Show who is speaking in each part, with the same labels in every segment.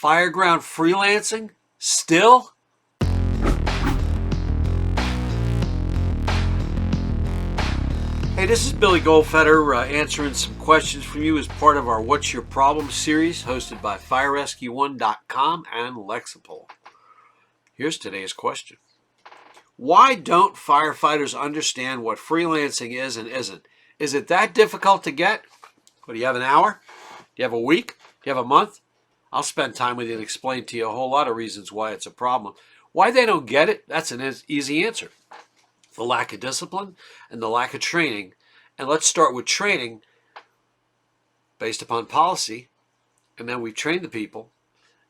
Speaker 1: fireground freelancing still? Hey, this is Billy Goldfeder answering some questions from you as part of our What's Your Problem series hosted by firerescue1.com and Lexipol. Here's today's question. Why don't firefighters understand what freelancing is and isn't? Is it that difficult to get? What, do you have an hour? Do you have a week? Do you have a month? I'll spend time with you and explain to you a whole lot of reasons why it's a problem. Why they don't get it? That's an easy answer. The lack of discipline and the lack of training. And let's start with training based upon policy. And then we've trained the people.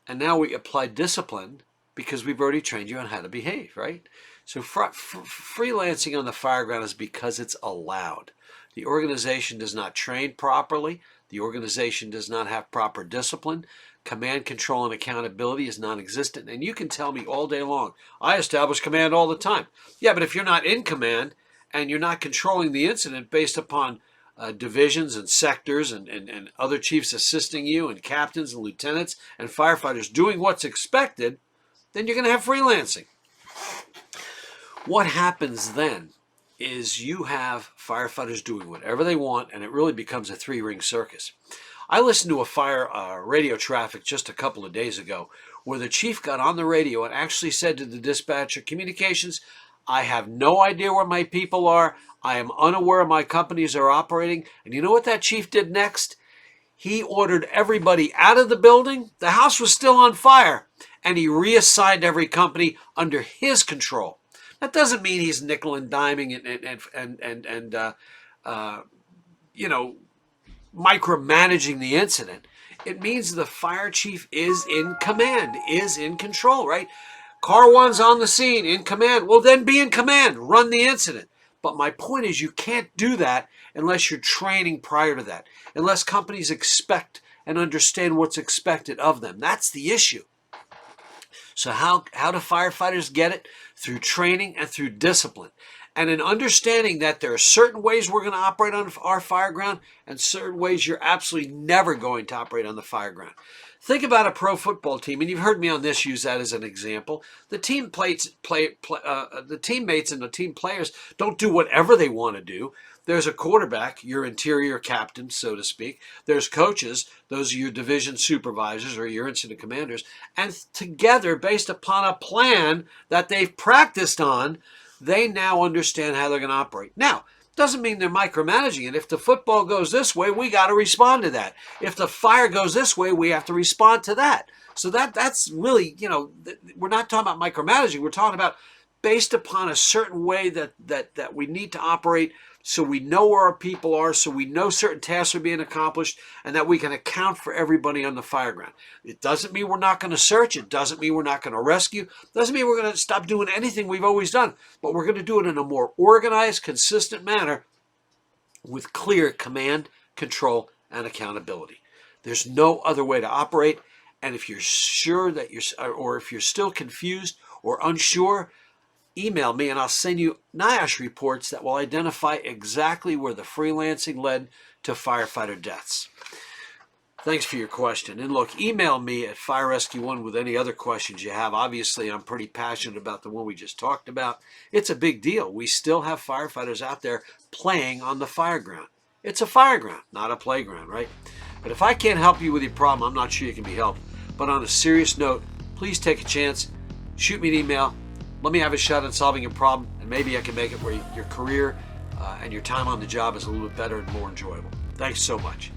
Speaker 1: And now we apply discipline because we've already trained you on how to behave, right? So freelancing on the fireground is because it's allowed. The organization does not train properly. The organization does not have proper discipline. Command, control, and accountability is non-existent. And you can tell me all day long, I establish command all the time. Yeah, but if you're not in command and you're not controlling the incident based upon divisions and sectors and other chiefs assisting you and captains and lieutenants and firefighters doing what's expected, then you're going to have freelancing. What happens then is you have firefighters doing whatever they want, and it really becomes a three-ring circus. I listened to a fire radio traffic just a couple of days ago where the chief got on the radio and actually said to the dispatcher, communications, I have no idea where my people are. I am unaware my companies are operating. And you know what that chief did next? He ordered everybody out of the building. The house was still on fire, and he reassigned every company under his control. That doesn't mean he's nickel and diming and micromanaging the incident. It means the fire chief is in command, is in control, right? Car one's on the scene, in command. Well, then be in command, run the incident. But my point is you can't do that unless you're training prior to that, unless companies expect and understand what's expected of them. That's the issue. So how do firefighters get it? Through training and through discipline. And in understanding that there are certain ways we're going to operate on our fireground and certain ways you're absolutely never going to operate on the fireground. Think about a pro football team, and you've heard me on this use that as an example. The teammates and the team players don't do whatever they want to do. There's a quarterback, your interior captain, so to speak. There's coaches, those are your division supervisors or your incident commanders. And together, based upon a plan that they've practiced on, they now understand how they're going to operate. Now, doesn't mean they're micromanaging it. If the football goes this way, we got to respond to that. If the fire goes this way, we have to respond to that. So that's really, we're not talking about micromanaging. We're talking about based upon a certain way that we need to operate so we know where our people are, so we know certain tasks are being accomplished, and that we can account for everybody on the fireground. It doesn't mean we're not going to search. It doesn't mean we're not going to rescue. It doesn't mean we're going to stop doing anything we've always done. But we're going to do it in a more organized, consistent manner with clear command, control, and accountability. There's no other way to operate. And if you're sure that or if you're still confused or unsure, email me and I'll send you NIOSH reports that will identify exactly where the freelancing led to firefighter deaths. Thanks for your question. And look, email me at firerescue1 with any other questions you have. Obviously, I'm pretty passionate about the one we just talked about. It's a big deal. We still have firefighters out there playing on the fireground. It's a fireground, not a playground, right? But if I can't help you with your problem, I'm not sure you can be helped. But on a serious note, please take a chance. Shoot me an email. Let me have a shot at solving your problem, and maybe I can make it where your career and your time on the job is a little bit better and more enjoyable. Thanks so much.